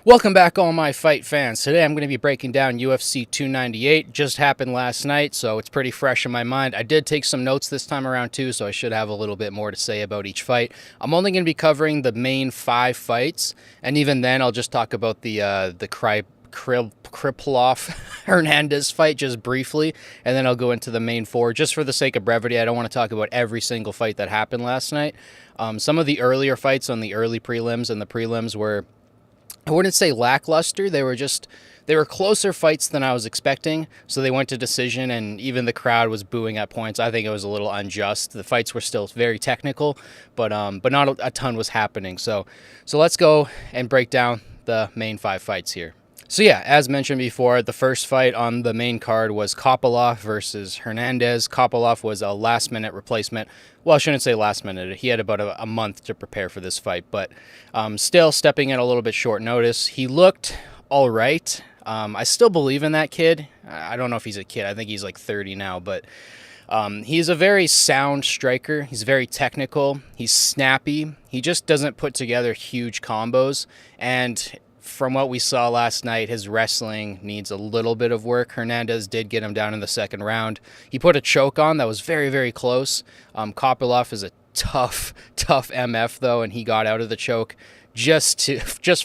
Welcome back, all my fight fans. Today I'm going to be breaking down UFC 298. Just happened last night, so it's pretty fresh in my mind. I did take some notes this time around too, so I should have a little bit more to say about each fight. I'm only going to be covering the main 5 fights, and even then I'll just talk about the Kriplov Hernandez fight just briefly, and then I'll go into the main 4 just for the sake of brevity. I don't want to talk about every single fight that happened last night. Some of the earlier fights on the early prelims and the prelims were, I wouldn't say lackluster. They were closer fights than I was expecting. So they went to decision, and even the crowd was booing at points. I think it was a little unjust. The fights were still very technical, but not a ton was happening. So let's go and break down the main 5 fights here. So yeah, as mentioned before, the first fight on the main card was Kopylov versus Hernandez. Kopylov was a last-minute replacement. Well, I shouldn't say last minute. He had about a month to prepare for this fight, but still stepping in a little bit short notice. He looked all right. I still believe in that kid. I don't know if he's a kid. I think he's like 30 now, but he's a very sound striker. He's very technical. He's snappy. He just doesn't put together huge combos, and from what we saw last night, his wrestling needs a little bit of work. Hernandez did get him down in the second round. He put a choke on that was very, very close. Kopylov is a tough MF, though, and he got out of the choke just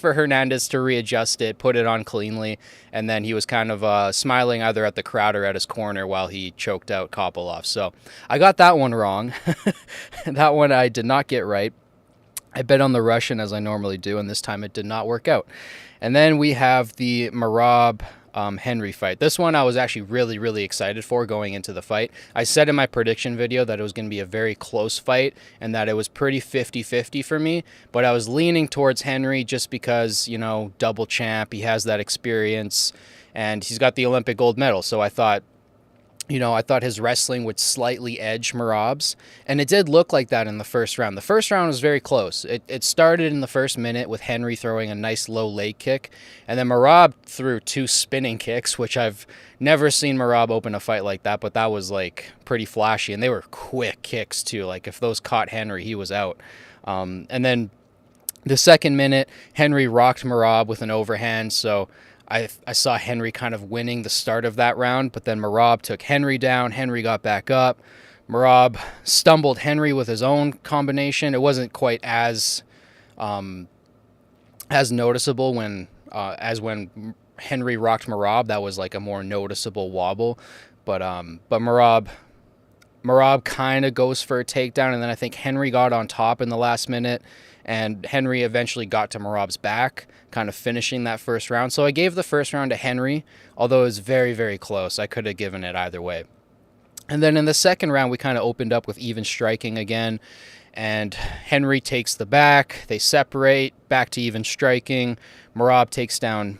for Hernandez to readjust it, put it on cleanly, and then he was kind of smiling either at the crowd or at his corner while he choked out Kopylov. So I got that one wrong. That one I did not get right. I bet on the Russian as I normally do, and this time it did not work out. And then we have the Merab Henry fight. This one I was actually really, really excited for going into the fight. I said in my prediction video that it was going to be a very close fight and that it was pretty 50-50 for me, but I was leaning towards Henry just because, you know, double champ, he has that experience, and he's got the Olympic gold medal, so I thought his wrestling would slightly edge Merab's, and it did look like that in the first round. The first round was very close. It started in the first minute with Henry throwing a nice low leg kick, and then Merab threw 2 spinning kicks, which I've never seen Merab open a fight like that, but that was like pretty flashy, and they were quick kicks too. Like if those caught Henry, he was out. And then the second minute, Henry rocked Merab with an overhand, so I saw Henry kind of winning the start of that round, but then Merab took Henry down. Henry got back up. Merab stumbled Henry with his own combination. It wasn't quite as noticeable as when Henry rocked Merab. That was like a more noticeable wobble, but Merab kind of goes for a takedown, and then I think Henry got on top in the last minute, and Henry eventually got to Merab's back, kind of finishing that first round. So I gave the first round to Henry, although it was very, very close. I could have given it either way. And then in the second round, we kind of opened up with even striking again, and Henry takes the back. They separate, back to even striking. Merab takes down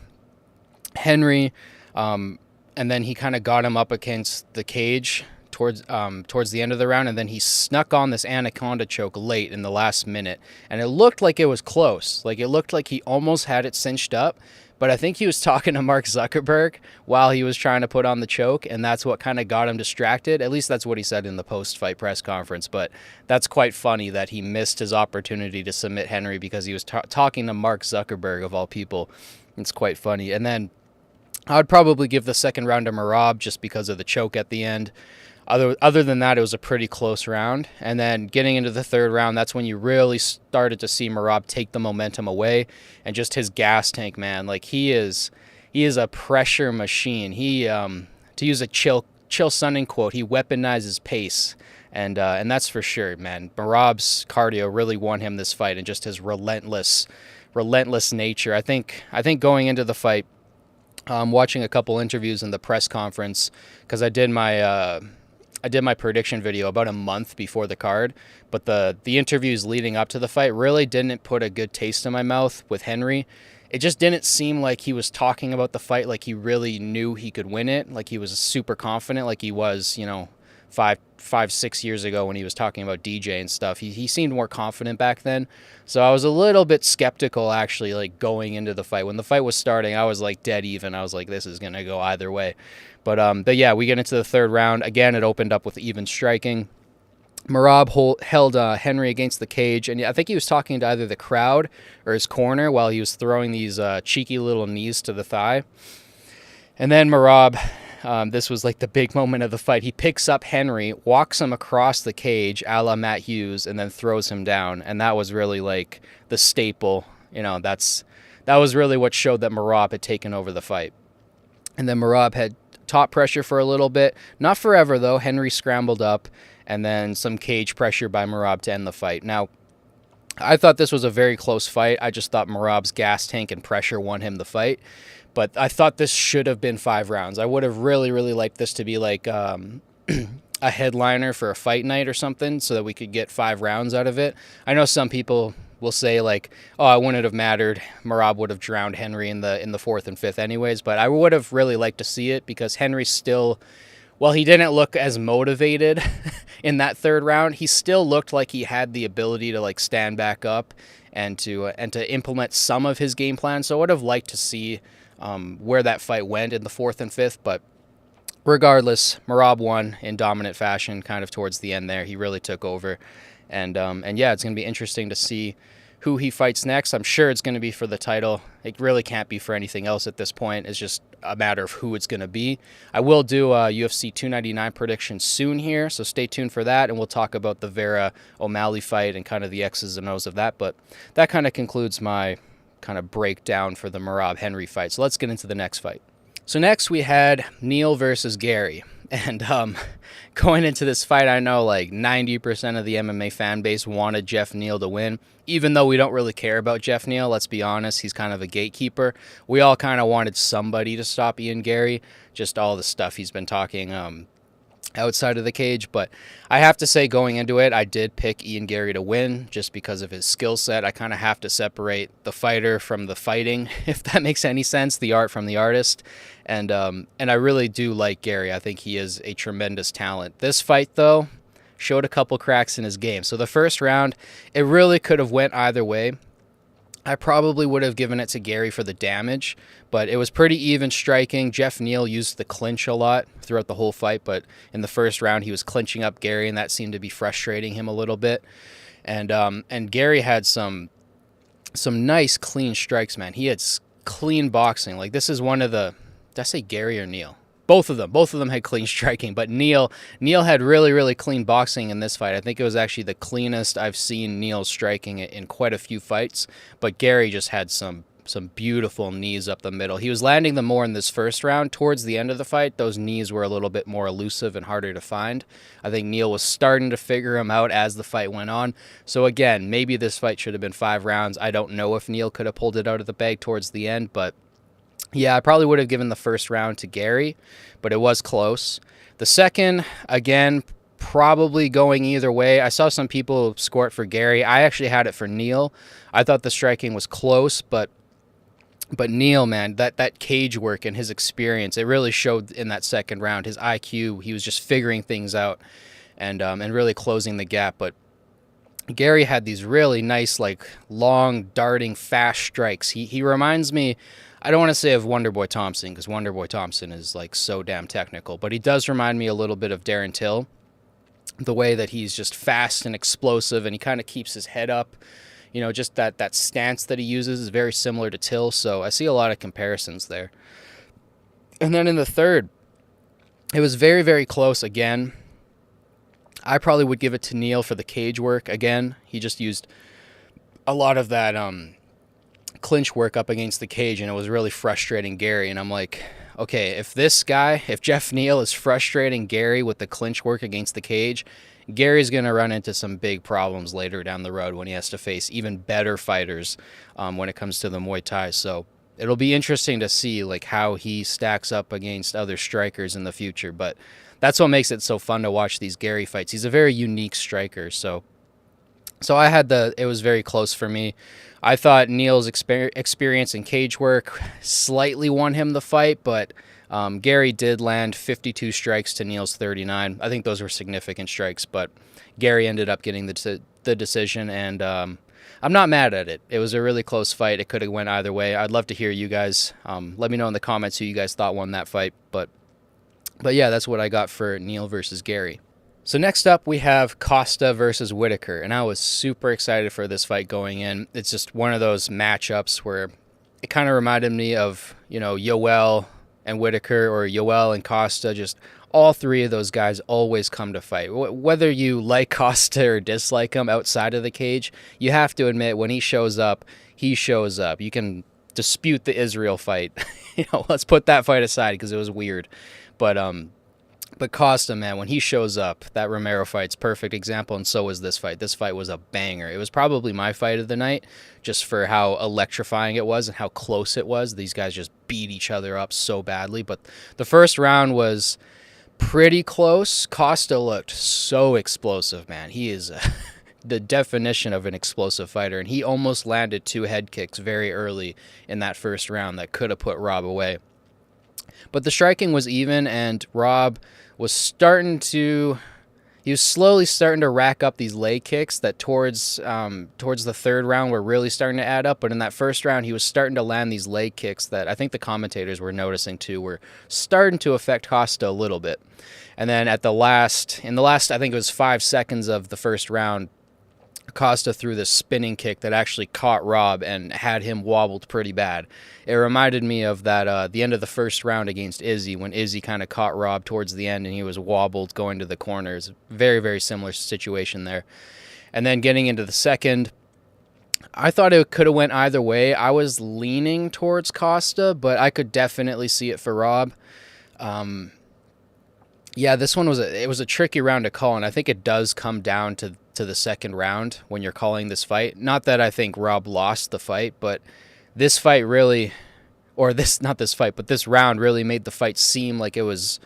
Henry, and then he kind of got him up against the cage towards the end of the round, and then he snuck on this anaconda choke late in the last minute, and it looked like it was close. Like it looked like he almost had it cinched up, but I think he was talking to Mark Zuckerberg while he was trying to put on the choke, and that's what kind of got him distracted. At least that's what he said in the post-fight press conference, but that's quite funny that he missed his opportunity to submit Henry because he was talking to Mark Zuckerberg, of all people. It's quite funny. And then I would probably give the second round to Merab just because of the choke at the end. Other than that, it was a pretty close round. And then getting into the third round, that's when you really started to see Merab take the momentum away, and just his gas tank, man. Like he is a pressure machine. He, to use a Chill Sunning quote, he weaponizes pace, and that's for sure, man. Merab's cardio really won him this fight, and just his relentless nature. I think going into the fight, watching a couple interviews in the press conference, because I did my prediction video about a month before the card, but the interviews leading up to the fight really didn't put a good taste in my mouth with Henry. It just didn't seem like he was talking about the fight like he really knew he could win it, like he was super confident, like he was, 5-6 years ago when he was talking about DJ and stuff. He seemed more confident back then, so I was a little bit skeptical actually, like going into the fight. When the fight was starting, I was like dead even. I was like, this is gonna go either way. But yeah, we get into the third round again. It opened up with even striking. held Henry against the cage, and I think he was talking to either the crowd or his corner while he was throwing these cheeky little knees to the thigh. And then Merab, this was like the big moment of the fight. He picks up Henry, walks him across the cage, a la Matt Hughes, and then throws him down. And that was really like the staple. That was really what showed that Merab had taken over the fight. And then Merab had top pressure for a little bit. Not forever, though. Henry scrambled up, and then some cage pressure by Merab to end the fight. Now, I thought this was a very close fight. I just thought Merab's gas tank and pressure won him the fight. But I thought this should have been 5 rounds. I would have really, really liked this to be like a headliner for a fight night or something so that we could get 5 rounds out of it. I know some people will say like, oh, it wouldn't have mattered. Merab would have drowned Henry in the 4th and 5th anyways. But I would have really liked to see it because Henry still, well, he didn't look as motivated in that 3rd round. He still looked like he had the ability to like stand back up and to implement some of his game plan. So I would have liked to see where that fight went in the 4th and 5th. But regardless, Merab won in dominant fashion kind of towards the end there. He really took over. And yeah, it's going to be interesting to see who he fights next. I'm sure it's going to be for the title. It really can't be for anything else at this point. It's just a matter of who it's going to be. I will do a UFC 299 prediction soon here, so stay tuned for that, and we'll talk about the Vera O'Malley fight and kind of the X's and O's of that. But that kind of concludes my kind of breakdown for the Merab Henry fight. So let's get into the next fight. So next we had Neil versus Gary. And going into this fight, I know like 90% of the MMA fan base wanted Jeff Neal to win, even though we don't really care about Jeff Neal. Let's be honest, he's kind of a gatekeeper. We all kind of wanted somebody to stop Ian Gary, just all the stuff he's been talking outside of the cage. But I have to say, going into it, I did pick Ian Gary to win just because of his skill set. I kind of have to separate the fighter from the fighting, if that makes any sense, the art from the artist. And I really do like Gary. I think he is a tremendous talent. This fight, though, showed a couple cracks in his game. So the first round, it really could have went either way. I probably would have given it to Gary for the damage, but it was pretty even striking. Jeff Neal used the clinch a lot throughout the whole fight, but in the first round, he was clinching up Gary, and that seemed to be frustrating him a little bit. And Gary had some nice, clean strikes, man. He had clean boxing. Like, this is one of the... Did I say Gary or Neal? Both of them had clean striking, but Neal had really, really clean boxing in this fight. I think it was actually the cleanest I've seen Neal striking in quite a few fights, but Gary just had some beautiful knees up the middle. He was landing them more in this first round. Towards the end of the fight, those knees were a little bit more elusive and harder to find. I think Neal was starting to figure them out as the fight went on. So again, maybe this fight should have been 5 rounds. I don't know if Neal could have pulled it out of the bag towards the end, but yeah, I probably would have given the first round to Gary, but it was close. The second, again, probably going either way. I saw some people score it for Gary. I actually had it for Neal. I thought the striking was close, but Neal, man, that cage work and his experience, it really showed in that second round. His IQ, he was just figuring things out and really closing the gap. But Gary had these really nice, like, long, darting, fast strikes. He reminds me... I don't want to say of Wonderboy Thompson because Wonderboy Thompson is like so damn technical, but he does remind me a little bit of Darren Till. The way that he's just fast and explosive and he kind of keeps his head up, just that stance that he uses is very similar to Till. So I see a lot of comparisons there. And then in the third, it was very, very close again. I probably would give it to Neal for the cage work again. He just used a lot of that, clinch work up against the cage, and it was really frustrating Gary. And I'm like, okay, if Jeff Neal is frustrating Gary with the clinch work against the cage, Gary's going to run into some big problems later down the road when he has to face even better fighters when it comes to the Muay Thai. So it'll be interesting to see like how he stacks up against other strikers in the future. But that's what makes it so fun to watch these Gary fights. He's a very unique striker. So I had it was very close for me. I thought Neal's experience in cage work slightly won him the fight, but Gary did land 52 strikes to Neal's 39. I think those were significant strikes, but Gary ended up getting the decision, and I'm not mad at it. It was a really close fight. It could have went either way. I'd love to hear you guys. Let me know in the comments who you guys thought won that fight, but yeah, that's what I got for Neal versus Gary. So next up, we have Costa versus Whitaker, and I was super excited for this fight going in. It's just one of those matchups where it kind of reminded me of, Yoel and Whitaker, or Yoel and Costa. Just all three of those guys always come to fight. Whether you like Costa or dislike him outside of the cage, you have to admit when he shows up, he shows up. You can dispute the Israel fight. Let's put that fight aside because it was weird. But Costa, man, when he shows up, that Romero fight's perfect example, and so was this fight. This fight was a banger. It was probably my fight of the night, just for how electrifying it was and how close it was. These guys just beat each other up so badly. But the first round was pretty close. Costa looked so explosive, man. He is the definition of an explosive fighter, and he almost landed 2 head kicks very early in that first round that could have put Rob away. But the striking was even, and Rob was slowly starting to rack up these leg kicks that towards the third round were really starting to add up. But in that first round, he was starting to land these leg kicks that I think the commentators were noticing too, were starting to affect Costa a little bit. And then in the last, I think it was 5 seconds of the first round, Costa threw this spinning kick that actually caught Rob and had him wobbled pretty bad. It reminded me of that the end of the first round against Izzy, when Izzy kind of caught Rob towards the end and he was wobbled going to the corners. Very, very similar situation there. And then getting into the second, I thought it could have went either way. I was leaning towards Costa, but I could definitely see it for Rob. Yeah, this one was a tricky round to call, and I think it does come down to the second round when you're calling this fight. Not that I think Rob lost the fight, but this fight really, or this, not this fight, but this round really made the fight seem like it was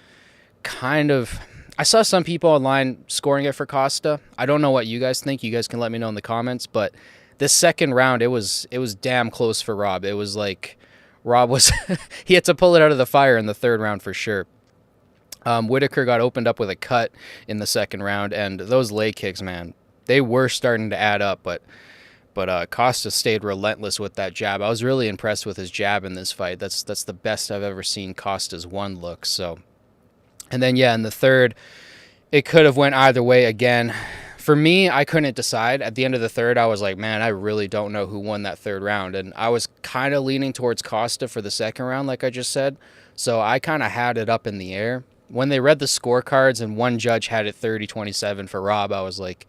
kind of, I saw some people online scoring it for Costa. I don't know what you guys think. You guys can let me know in the comments, but this second round, it was damn close for Rob. It was like Rob was, he had to pull it out of the fire in the third round for sure. Whitaker got opened up with a cut in the second round, and those leg kicks, man, they were starting to add up, but Costa stayed relentless with that jab. I was really impressed with his jab in this fight. That's the best I've ever seen Costa's one look. So, and then yeah, in the third, it could have went either way again. For me, I couldn't decide. At the end of the third, I was like, man, I really don't know who won that third round, and I was kind of leaning towards Costa for the second round, like I just said. So I kind of had it up in the air. When they read the scorecards and one judge had it 30-27 for Rob, I was like,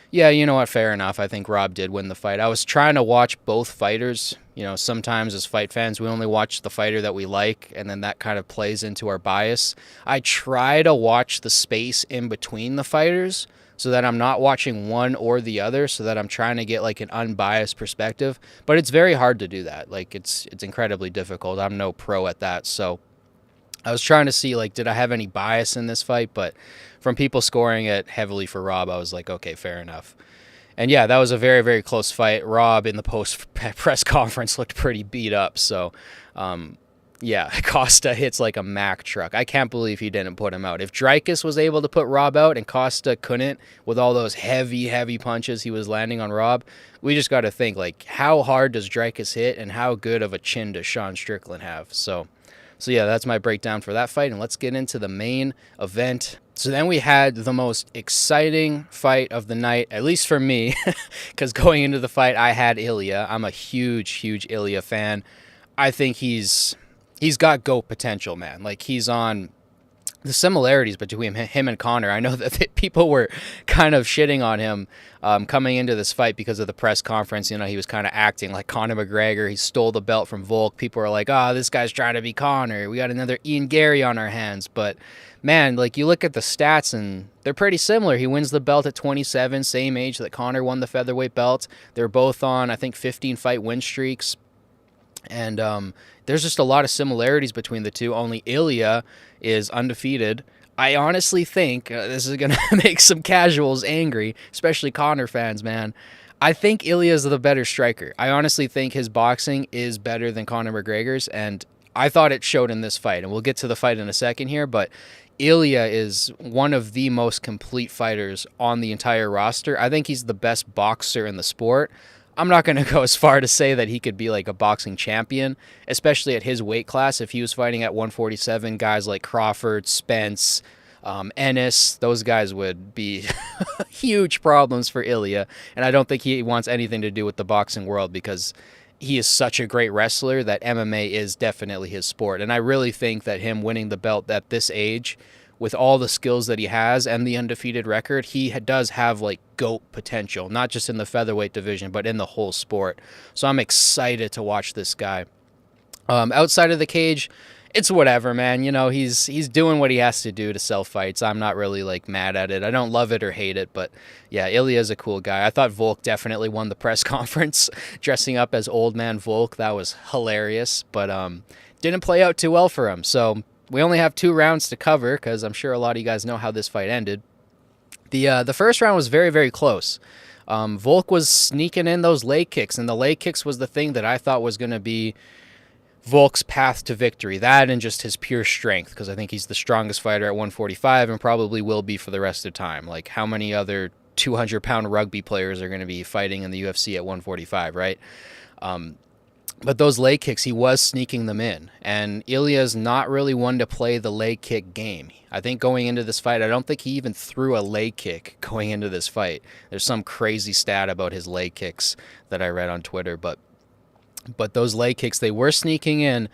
yeah, you know what, fair enough. I think Rob did win the fight. I was trying to watch both fighters. Sometimes as fight fans, we only watch the fighter that we like, and then that kind of plays into our bias. I try to watch the space in between the fighters so that I'm not watching one or the other, so that I'm trying to get like an unbiased perspective. But it's very hard to do that. Like it's incredibly difficult. I'm no pro at that, so I was trying to see, like, did I have any bias in this fight? But from people scoring it heavily for Rob, I was like, okay, fair enough. And yeah, that was a very, very close fight. Rob in the post-press conference looked pretty beat up. So, yeah, Costa hits like a Mack truck. I can't believe he didn't put him out. If Dreykus was able to put Rob out and Costa couldn't, with all those heavy, heavy punches he was landing on Rob, we just got to think, like, how hard does Dreykus hit and how good of a chin does Sean Strickland have? So yeah, that's my breakdown for that fight, and let's get into the main event. So then we had the most exciting fight of the night, at least for me, because going into the fight, I had Ilya. I'm a huge, huge Ilya fan. I think he's got GOAT potential, man. Like, he's on the similarities between him and Conor. I know that people were kind of shitting on him coming into this fight because of the press conference. He was kind of acting like Conor McGregor. He stole the belt from Volk. People were like, this guy's trying to be Conor. We got another Ian Gary on our hands. But, man, like, you look at the stats, and they're pretty similar. He wins the belt at 27, same age that Conor won the featherweight belt. They're both on, I think, 15-fight win streaks. And there's just a lot of similarities between the two. Only Ilya is undefeated. I honestly think, this is going to make some casuals angry, especially Conor fans, man. I think Ilya is the better striker. I honestly think his boxing is better than Conor McGregor's, and I thought it showed in this fight. And we'll get to the fight in a second here, but Ilya is one of the most complete fighters on the entire roster. I think he's the best boxer in the sport. I'm not going to go as far to say that he could be like a boxing champion, especially at his weight class. If he was fighting at 147, guys like Crawford, Spence, Ennis, those guys would be huge problems for Ilya. And I don't think he wants anything to do with the boxing world because he is such a great wrestler that MMA is definitely his sport. And I really think that him winning the belt at this age, with all the skills that he has and the undefeated record, he does have like GOAT potential, not just in the featherweight division, but in the whole sport. So I'm excited to watch this guy. Outside of the cage, it's whatever, man. You know, he's doing what he has to do to sell fights. I'm not really like mad at it. I don't love it or hate it, but yeah, Ilya's a cool guy. I thought Volk definitely won the press conference dressing up as old man Volk. That was hilarious, but didn't play out too well for him. So we only have 2 rounds to cover because I'm sure a lot of you guys know how this fight ended. The first round was very, very close. Volk was sneaking in those leg kicks, and the leg kicks was the thing that I thought was going to be Volk's path to victory. That and just his pure strength, because I think he's the strongest fighter at 145 and probably will be for the rest of time. Like, how many other 200-pound rugby players are going to be fighting in the UFC at 145, right? But those leg kicks, he was sneaking them in. And Ilya's not really one to play the leg kick game. I think going into this fight, I don't think he even threw a leg kick going into this fight. There's some crazy stat about his leg kicks that I read on Twitter. But those leg kicks, they were sneaking in.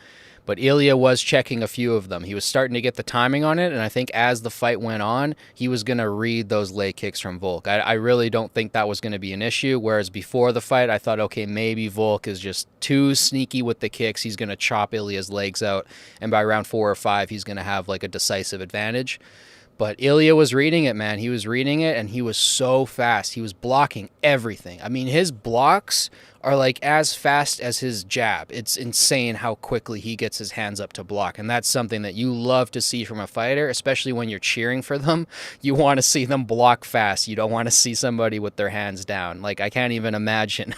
But Ilya was checking a few of them. He was starting to get the timing on it, and I think as the fight went on, he was going to read those leg kicks from Volk. I really don't think that was going to be an issue, whereas before the fight, I thought, okay, maybe Volk is just too sneaky with the kicks. He's going to chop Ilya's legs out, and by round 4 or 5, he's going to have like a decisive advantage. But Ilya was reading it, man. He was reading it, and he was so fast. He was blocking everything. I mean, his blocks are like as fast as his jab. It's insane how quickly he gets his hands up to block, and that's something that you love to see from a fighter, especially when you're cheering for them. You want to see them block fast. You don't want to see somebody with their hands down. Like, I can't even imagine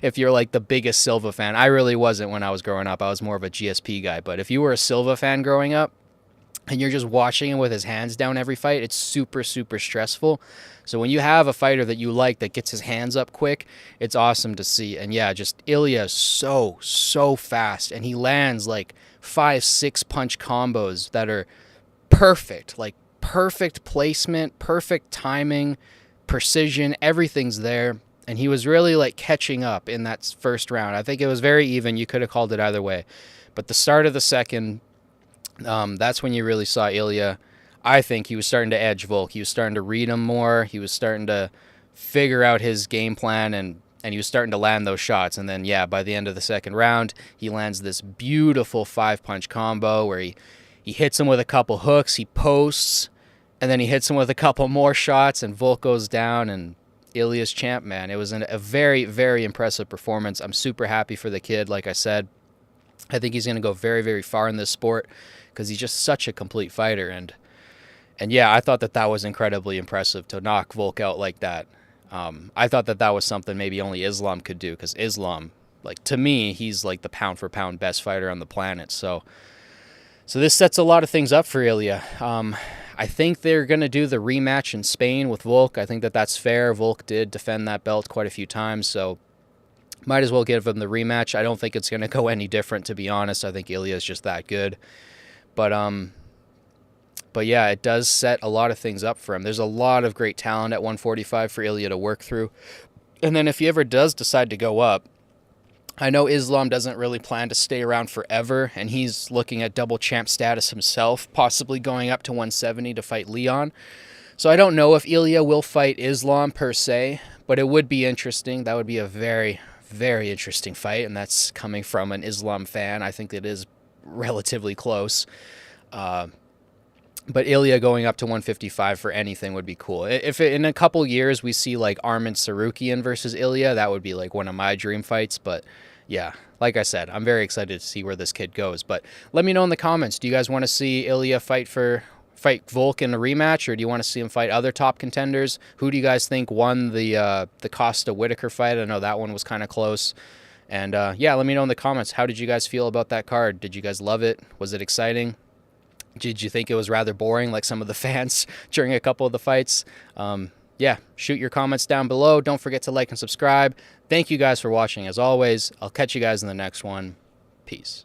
if you're like the biggest Silva fan. I really wasn't when I was growing up. I was more of a GSP guy, but if you were a Silva fan growing up, and you're just watching him with his hands down every fight, it's super, super stressful. So when you have a fighter that you like that gets his hands up quick, it's awesome to see. And yeah, just Ilya is so fast. And he lands like 5-6 punch combos that are perfect. Like perfect placement, perfect timing, precision, everything's there. And he was really like catching up in that first round. I think it was very even. You could have called it either way. But the start of the second, that's when you really saw Ilya. I think he was starting to edge Volk. He was starting to read him more. He was starting to figure out his game plan, and he was starting to land those shots. And then, yeah, by the end of the second round, he lands this beautiful 5-punch combo where he hits him with a couple hooks, he posts, and then he hits him with a couple more shots, and Volk goes down, and Ilya's champ, man. It was a very, very impressive performance. I'm super happy for the kid, like I said. I think he's going to go very, very far in this sport because he's just such a complete fighter. And yeah, I thought that was incredibly impressive to knock Volk out like that. I thought that was something maybe only Islam could do, because Islam, like, to me, he's like the pound-for-pound best fighter on the planet. So this sets a lot of things up for Ilya. I think they're going to do the rematch in Spain with Volk. I think that's fair. Volk did defend that belt quite a few times, so might as well give him the rematch. I don't think it's going to go any different, to be honest. I think Ilya is just that good. But yeah, it does set a lot of things up for him. There's a lot of great talent at 145 for Ilya to work through. And then if he ever does decide to go up, I know Islam doesn't really plan to stay around forever, and he's looking at double champ status himself, possibly going up to 170 to fight Leon. So I don't know if Ilya will fight Islam per se, but it would be interesting. That would be a very, very interesting fight, and that's coming from an Islam fan. I think it is relatively close. But Ilya going up to 155 for anything would be cool. If in a couple years we see like Arman Sarukian versus Ilya, that would be like one of my dream fights. But yeah, like I said, I'm very excited to see where this kid goes. But let me know in the comments, do you guys want to see Ilya fight Volk in a rematch, or do you want to see him fight other top contenders? Who do you guys think won the Costa-Whitaker fight? I know that one was kind of close. And yeah, let me know in the comments, how did you guys feel about that card? Did you guys love it? Was it exciting? Did you think it was rather boring like some of the fans during a couple of the fights? Yeah, shoot your comments down below. Don't forget to like and subscribe. Thank you guys for watching. As always, I'll catch you guys in the next one. Peace.